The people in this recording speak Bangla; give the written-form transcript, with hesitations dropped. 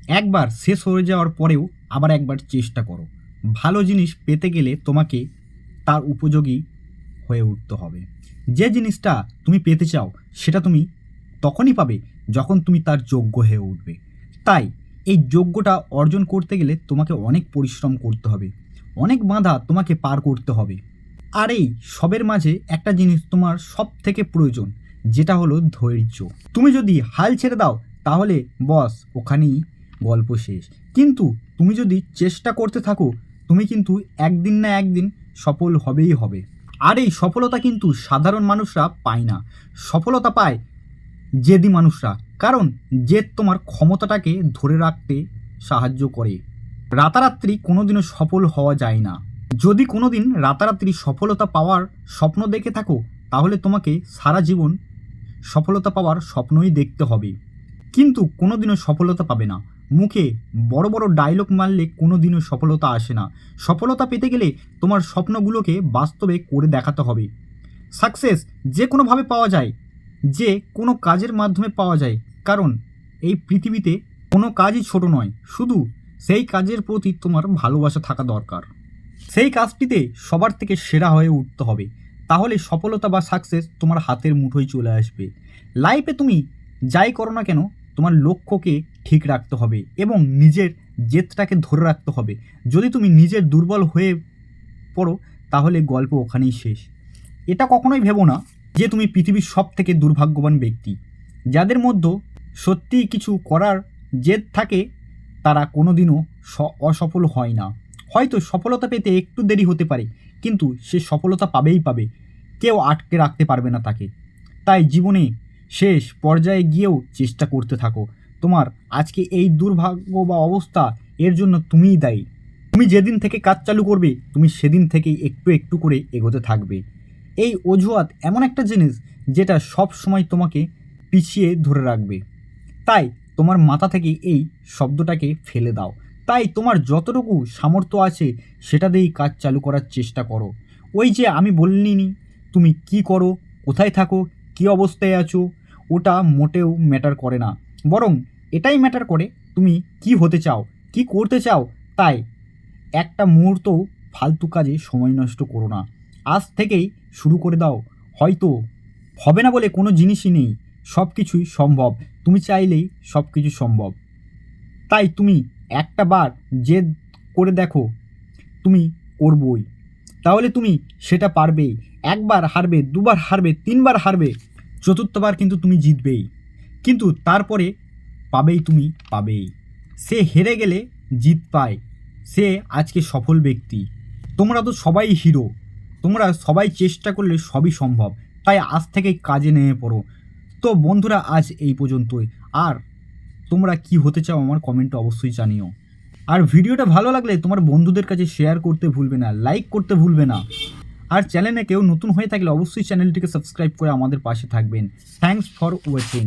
একবার শেষ হয়ে যাওয়ার পরেও আবার একবার চেষ্টা করো। ভালো জিনিস পেতে গেলে তোমাকে তার উপযোগী হয়ে উঠতে হবে। যে জিনিসটা তুমি পেতে চাও সেটা তুমি তখনই পাবে যখন তুমি তার যোগ্য হয়ে উঠবে। তাই এই যোগ্যটা অর্জন করতে গেলে তোমাকে অনেক পরিশ্রম করতে হবে, অনেক বাধা তোমাকে পার করতে হবে। আর এই সবের মাঝে একটা জিনিস তোমার সব থেকে প্রয়োজন, যেটা হলো ধৈর্য। তুমি যদি হাল ছেড়ে দাও তাহলে বস ওখানেই গল্প শেষ। কিন্তু তুমি যদি চেষ্টা করতে থাকো তুমি কিন্তু একদিন না একদিন সফল হবেই হবে। আর এই সফলতা কিন্তু সাধারণ মানুষরা পায় না, সফলতা পায় জেদি মানুষরা। কারণ জেদ তোমার ক্ষমতাটাকে ধরে রাখতে সাহায্য করে। রাতারাত্রি কোনোদিনও সফল হওয়া যায় না। যদি কোনোদিন রাতারাত্রি সফলতা পাওয়ার স্বপ্ন দেখে থাকো তাহলে তোমাকে সারা জীবন সফলতা পাওয়ার স্বপ্নই দেখতে হবে, কিন্তু কোনোদিনও সফলতা পাবে না। মুখে বড় বড় ডায়লগ মারলে কোনোদিনও সফলতা আসে না। সফলতা পেতে গেলে তোমার স্বপ্নগুলোকে বাস্তবে করে দেখাতে হবে। সাকসেস যে কোনোভাবে পাওয়া যায়, যে কোনো কাজের মাধ্যমে পাওয়া যায়। কারণ এই পৃথিবীতে কোনো কাজই ছোট নয়, শুধু সেই কাজের প্রতি তোমার ভালোবাসা থাকা দরকার। সেই কাজটিতে সবার থেকে সেরা হয়ে উঠতে হবে, তাহলে সফলতা বা সাকসেস তোমার হাতের মুঠোয় চলে আসবে। লাইফে তুমি যাই করো না কেন তোমার লক্ষ্যকে ঠিক রাখতে হবে এবং নিজের জেদটাকে ধরে রাখতে হবে। যদি তুমি নিজের দুর্বল হয়ে পড়ো তাহলে গল্প ওখানেই শেষ। এটা কখনোই ভেবো না যে তুমি পৃথিবীর সব থেকে দুর্ভাগ্যবান ব্যক্তি। যাদের মধ্যে সত্যিই কিছু করার জেদ থাকে তারা কোনোদিনও অসফল হয় না। হয়তো সফলতা পেতে একটু দেরি হতে পারে, কিন্তু সে সফলতা পাবেই পাবে, কেউ আটকে রাখতে পারবে না তাকে। তাই জীবনে শেষ পর্যায়ে গিয়েও চেষ্টা করতে থাকো। তোমার আজকে এই দুর্ভাগ্য বা অবস্থা এর জন্য তুমিই দায়ী। তুমি যেদিন থেকে কাজ চালু করবে তুমি সেদিন থেকেই একটু একটু করে এগোতে থাকবে। এই অজুহাত এমন একটা জিনিস যেটা সব সময় তোমাকে পিছিয়ে ধরে রাখবে। তাই তোমার মাথা থেকে এই শব্দটাকে ফেলে দাও। তাই তোমার যতটুকু সামর্থ্য আছে সেটা দিয়েই কাজ চালু করার চেষ্টা করো। ওই যে আমি বলিনি তুমি কি করো, কোথায় থাকো, কী অবস্থায় আছো, ওটা মোটেও ম্যাটার করে না। বরং এটাই ম্যাটার করে তুমি কি হতে চাও, কি করতে চাও। তাই একটা মুহূর্তও ফালতু কাজে সময় নষ্ট করো না। আজ থেকেই শুরু করে দাও। হয়তো হবে না বলে কোনো জিনিসই নেই, সব কিছুই সম্ভব। তুমি চাইলেই সব কিছু সম্ভব। তাই তুমি একটা বার জেদ করে দেখো, তুমি করবই, তাহলে তুমি সেটা পারবেই। একবার হারবে, দুবার হারবে, তিনবার হারবে, চতুর্থবার কিন্তু তুমি জিতবেই। কিন্তু তারপরে পাবেই, তুমি পাবেই। সে হেরে গেলে জিত পায়, সে আজকে সফল ব্যক্তি। তোমরা তো সবাই হিরো, তোমরা সবাই চেষ্টা করলে সবই সম্ভব। তাই আজ থেকেই কাজে নেমে পড়ো। তো বন্ধুরা আজ এই পর্যন্তই। আর তোমরা কি হতে চাও আমার কমেন্টে অবশ্যই জানিও। আর ভিডিওটা ভালো লাগলে তোমার বন্ধুদের কাছে শেয়ার করতে ভুলবে না, লাইক করতে ভুলবে না। আর চ্যানেলে কেউ নতুন হয়ে থাকলে অবশ্যই চ্যানেলটিকে সাবস্ক্রাইব করে আমাদের পাশে থাকবেন। Thanks for watching.